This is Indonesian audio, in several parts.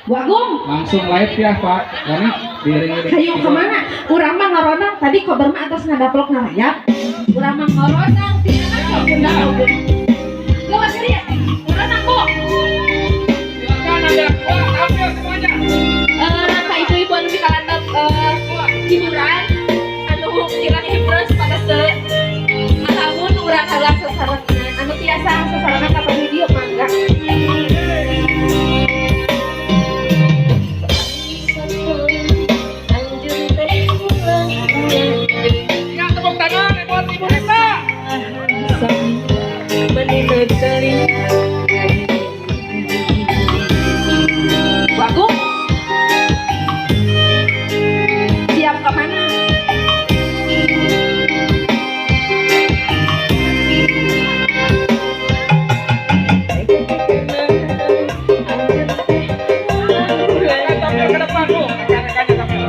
Wagung. Langsung live ya Pak. Gani diiringi. Hayu kemana? Urang mah ngoronang tadi kober mah atas ngadaplok narayap. Urang mah ngoronang tiana sok bunda kaubun. Gawas dia. Ngoronang kok. Silakan ada tampil semuanya. Rangka ibu-ibu anu dikalantar hiburan anu kirang hibres pada alamun urang halang sasaranna anu tiasa sasaranna ka video mangga. Ya tepuk tangan buat Ibu Rita. Wagung. Siap kemana? Silakan tampil ke depan Bu. Rekan-rekannya tampil.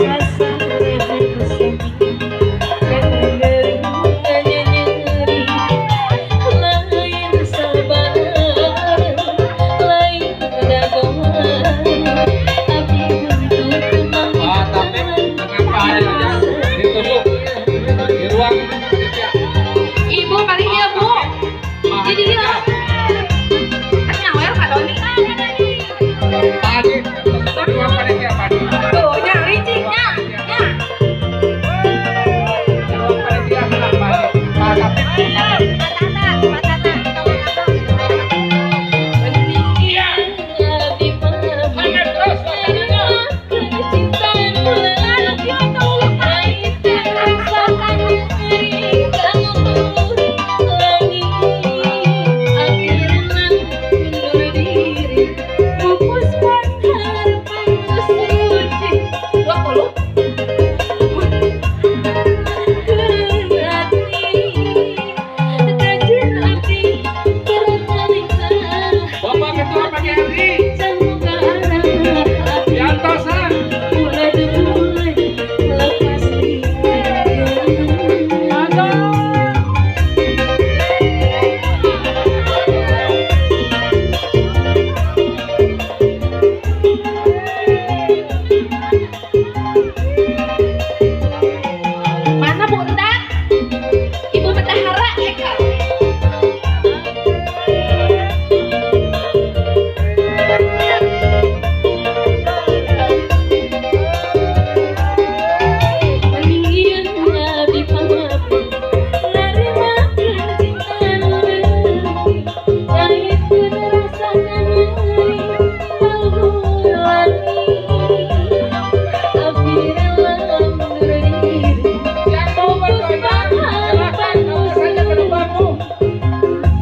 Ah, tapi mengapa aja itu Bu? Di ruang panitia. Ibu paling dia bu. Jadi dia. Nyawer Pak Doni. Pak Adi, di ruang panitia Pak Adi. Tuh nyari cingnya. Ya. Di ruang panitia Pak Adi. Pak Kapit. Hangat terus suasananya. Bapak Ketua Pagi Hari, Yantosan. Mana Bu Endak? Ibu Bendahara Eka. Yang mau berkobar, silakan kamu saja ke depan Bu.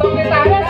Untuk kita ada.